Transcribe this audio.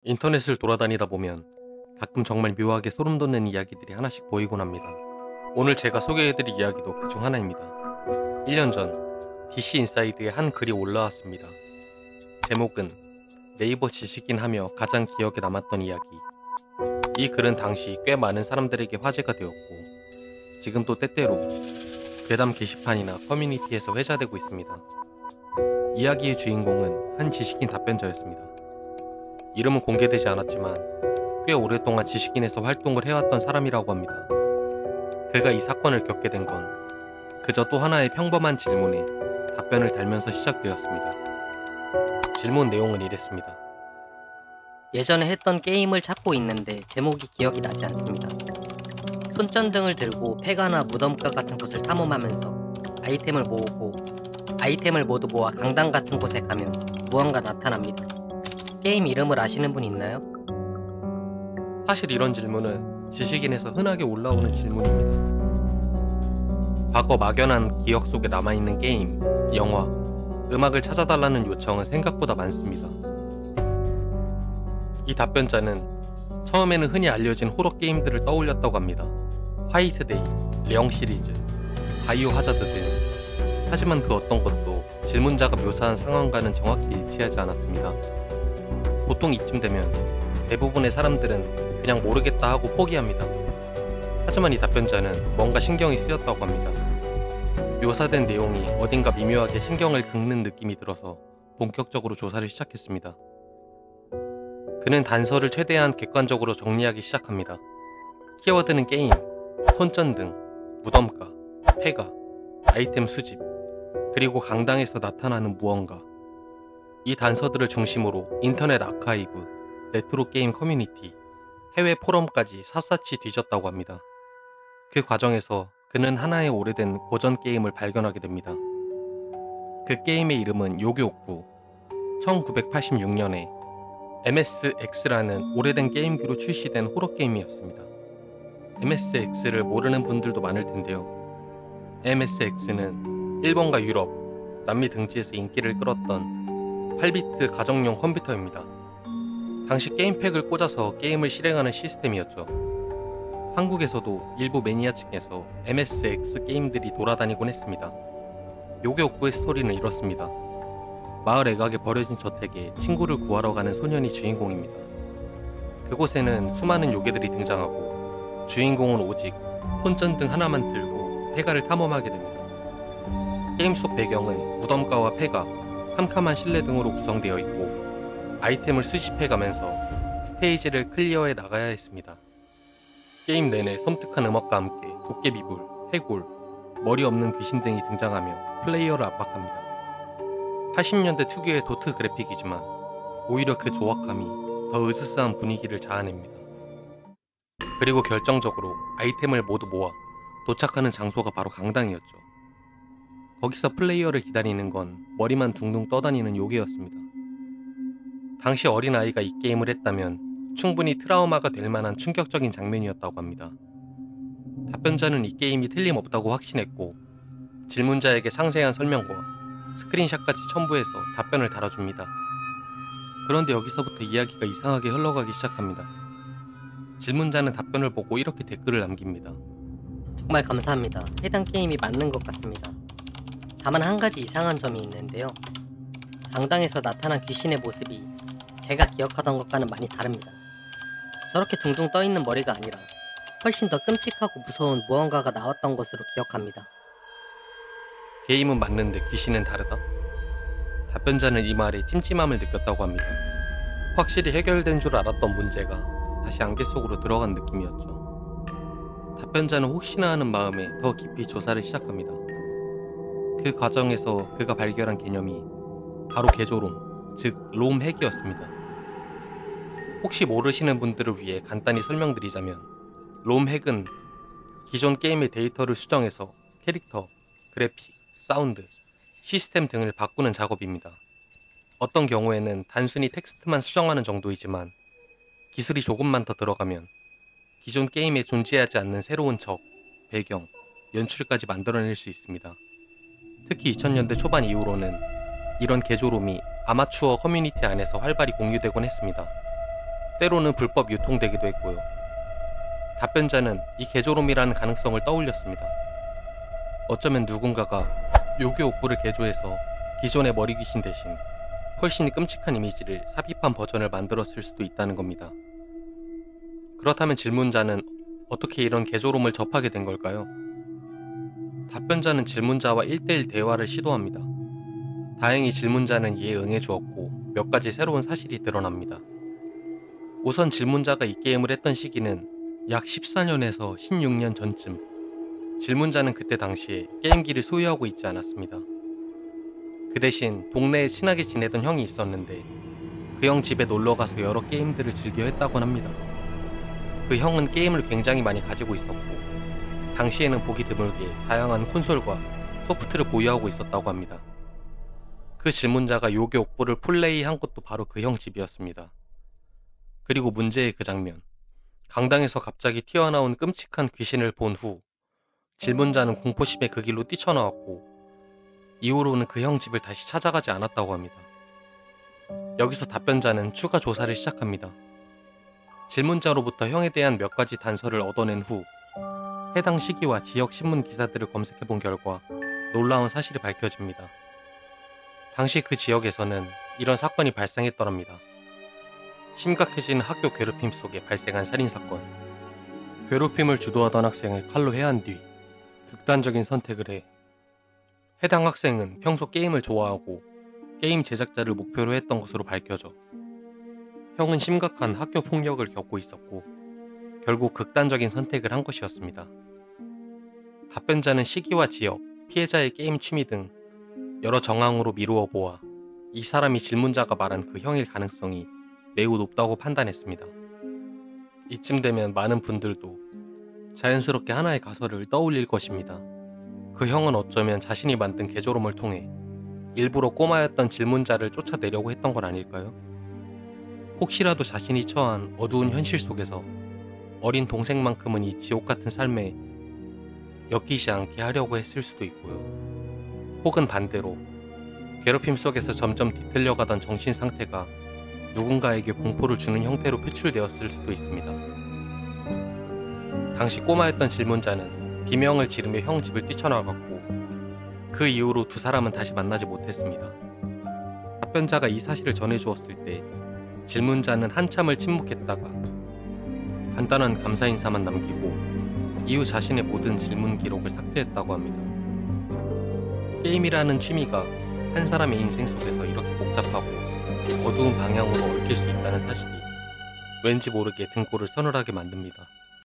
인터넷을 돌아다니다 보면 가끔 정말 묘하게 소름 돋는 이야기들이 하나씩 보이곤 합니다. 오늘 제가 소개해드릴 이야기도 그중 하나입니다. 1년 전 DC 인사이드에 한 글이 올라왔습니다. 제목은 네이버 지식인 하며 가장 기억에 남았던 이야기. 이 글은 당시 꽤 많은 사람들에게 화제가 되었고 지금도 때때로 괴담 게시판이나 커뮤니티에서 회자되고 있습니다. 이야기의 주인공은 한 지식인 답변자였습니다. 이름은 공개되지 않았지만 꽤 오랫동안 지식인에서 활동을 해왔던 사람이라고 합니다. 그가 이 사건을 겪게 된 건 그저 또 하나의 평범한 질문에 답변을 달면서 시작되었습니다. 질문 내용은 이랬습니다. 예전에 했던 게임을 찾고 있는데 제목이 기억이 나지 않습니다. 손전등을 들고 폐가나 무덤가 같은 곳을 탐험하면서 아이템을 모으고 아이템을 모두 모아 강당 같은 곳에 가면 무언가 나타납니다. 게임 이름을 아시는 분 있나요? 사실 이런 질문은 지식인에서 흔하게 올라오는 질문입니다. 과거 막연한 기억 속에 남아있는 게임, 영화, 음악을 찾아달라는 요청은 생각보다 많습니다. 이 답변자는 처음에는 흔히 알려진 호러 게임들을 떠올렸다고 합니다. 화이트데이, 레옹 시리즈, 바이오 하자드 등. 하지만 그 어떤 것도 질문자가 묘사한 상황과는 정확히 일치하지 않았습니다. 보통 이쯤 되면 대부분의 사람들은 그냥 모르겠다 하고 포기합니다. 하지만 이 답변자는 뭔가 신경이 쓰였다고 합니다. 묘사된 내용이 어딘가 미묘하게 신경을 긁는 느낌이 들어서 본격적으로 조사를 시작했습니다. 그는 단서를 최대한 객관적으로 정리하기 시작합니다. 키워드는 게임, 손전등, 무덤가, 폐가, 아이템 수집, 그리고 강당에서 나타나는 무언가. 이 단서들을 중심으로 인터넷 아카이브, 레트로 게임 커뮤니티, 해외 포럼까지 샅샅이 뒤졌다고 합니다. 그 과정에서 그는 하나의 오래된 고전 게임을 발견하게 됩니다. 그 게임의 이름은 요괴옥부. 1986년에 MSX라는 오래된 게임기로 출시된 호러 게임이었습니다. MSX를 모르는 분들도 많을 텐데요. MSX는 일본과 유럽, 남미 등지에서 인기를 끌었던 8비트 가정용 컴퓨터입니다. 당시 게임팩을 꽂아서 게임을 실행하는 시스템이었죠. 한국에서도 일부 매니아층에서 MSX 게임들이 돌아다니곤 했습니다. 요괴옥부의 스토리는 이렇습니다. 마을 애각에 버려진 저택에 친구를 구하러 가는 소년이 주인공입니다. 그곳에는 수많은 요괴들이 등장하고 주인공은 오직 손전등 하나만 들고 폐가를 탐험하게 됩니다. 게임 속 배경은 무덤가와 폐가, 캄캄한 실내 등으로 구성되어 있고 아이템을 수집해가면서 스테이지를 클리어해 나가야 했습니다. 게임 내내 섬뜩한 음악과 함께 도깨비불, 해골, 머리 없는 귀신 등이 등장하며 플레이어를 압박합니다. 80년대 특유의 도트 그래픽이지만 오히려 그 조악함이 더 으스스한 분위기를 자아냅니다. 그리고 결정적으로 아이템을 모두 모아 도착하는 장소가 바로 강당이었죠. 거기서 플레이어를 기다리는 건 머리만 둥둥 떠다니는 요괴였습니다. 당시 어린아이가 이 게임을 했다면 충분히 트라우마가 될 만한 충격적인 장면이었다고 합니다. 답변자는 이 게임이 틀림없다고 확신했고 질문자에게 상세한 설명과 스크린샷까지 첨부해서 답변을 달아줍니다. 그런데 여기서부터 이야기가 이상하게 흘러가기 시작합니다. 질문자는 답변을 보고 이렇게 댓글을 남깁니다. 정말 감사합니다. 해당 게임이 맞는 것 같습니다. 다만 한 가지 이상한 점이 있는데요. 강당에서 나타난 귀신의 모습이 제가 기억하던 것과는 많이 다릅니다. 저렇게 둥둥 떠있는 머리가 아니라 훨씬 더 끔찍하고 무서운 무언가가 나왔던 것으로 기억합니다. 게임은 맞는데 귀신은 다르다? 답변자는 이 말에 찜찜함을 느꼈다고 합니다. 확실히 해결된 줄 알았던 문제가 다시 안개 속으로 들어간 느낌이었죠. 답변자는 혹시나 하는 마음에 더 깊이 조사를 시작합니다. 그 과정에서 그가 발견한 개념이 바로 개조롬, 즉 롬 핵이었습니다. 혹시 모르시는 분들을 위해 간단히 설명드리자면 롬 핵은 기존 게임의 데이터를 수정해서 캐릭터, 그래픽, 사운드, 시스템 등을 바꾸는 작업입니다. 어떤 경우에는 단순히 텍스트만 수정하는 정도이지만 기술이 조금만 더 들어가면 기존 게임에 존재하지 않는 새로운 적, 배경, 연출까지 만들어낼 수 있습니다. 특히 2000년대 초반 이후로는 이런 개조롬이 아마추어 커뮤니티 안에서 활발히 공유되곤 했습니다. 때로는 불법 유통되기도 했고요. 답변자는 이 개조롬이라는 가능성을 떠올렸습니다. 어쩌면 누군가가 요괴 옥부를 개조해서 기존의 머리 귀신 대신 훨씬 끔찍한 이미지를 삽입한 버전을 만들었을 수도 있다는 겁니다. 그렇다면 질문자는 어떻게 이런 개조롬을 접하게 된 걸까요? 답변자는 질문자와 1대1 대화를 시도합니다. 다행히 질문자는 이에 응해주었고 몇 가지 새로운 사실이 드러납니다. 우선 질문자가 이 게임을 했던 시기는 약 14년에서 16년 전쯤. 질문자는 그때 당시에 게임기를 소유하고 있지 않았습니다. 그 대신 동네에 친하게 지내던 형이 있었는데 그 형 집에 놀러가서 여러 게임들을 즐겨 했다곤 합니다. 그 형은 게임을 굉장히 많이 가지고 있었고 당시에는 보기 드물게 다양한 콘솔과 소프트를 보유하고 있었다고 합니다. 그 질문자가 요괴 옥부를 플레이한 곳도 바로 그 형 집이었습니다. 그리고 문제의 그 장면, 강당에서 갑자기 튀어나온 끔찍한 귀신을 본 후 질문자는 공포심에 그 길로 뛰쳐나왔고 이후로는 그 형 집을 다시 찾아가지 않았다고 합니다. 여기서 답변자는 추가 조사를 시작합니다. 질문자로부터 형에 대한 몇 가지 단서를 얻어낸 후 해당 시기와 지역 신문 기사들을 검색해본 결과 놀라운 사실이 밝혀집니다. 당시 그 지역에서는 이런 사건이 발생했더랍니다. 심각해지는 학교 괴롭힘 속에 발생한 살인사건. 괴롭힘을 주도하던 학생을 칼로 해한 뒤 극단적인 선택을 해 해당 학생은 평소 게임을 좋아하고 게임 제작자를 목표로 했던 것으로 밝혀져 형은 심각한 학교 폭력을 겪고 있었고 결국 극단적인 선택을 한 것이었습니다. 답변자는 시기와 지역, 피해자의 게임 취미 등 여러 정황으로 미루어 보아 이 사람이 질문자가 말한 그 형일 가능성이 매우 높다고 판단했습니다. 이쯤 되면 많은 분들도 자연스럽게 하나의 가설을 떠올릴 것입니다. 그 형은 어쩌면 자신이 만든 개조롬을 통해 일부러 꼬마였던 질문자를 쫓아내려고 했던 건 아닐까요? 혹시라도 자신이 처한 어두운 현실 속에서 어린 동생만큼은 이 지옥 같은 삶에 엮이지 않게 하려고 했을 수도 있고요. 혹은 반대로 괴롭힘 속에서 점점 뒤틀려가던 정신 상태가 누군가에게 공포를 주는 형태로 표출되었을 수도 있습니다. 당시 꼬마였던 질문자는 비명을 지르며 형 집을 뛰쳐나갔고 그 이후로 두 사람은 다시 만나지 못했습니다. 답변자가 이 사실을 전해주었을 때 질문자는 한참을 침묵했다가 간단한 감사 인사만 남기고 이후 자신의 모든 질문 기록을 삭제했다고 합니다. 게임이라는 취미가 한 사람의 인생 속에서 이렇게 복잡하고 어두운 방향으로 얽힐 수 있다는 사실이 왠지 모르게 등골을 서늘하게 만듭니다.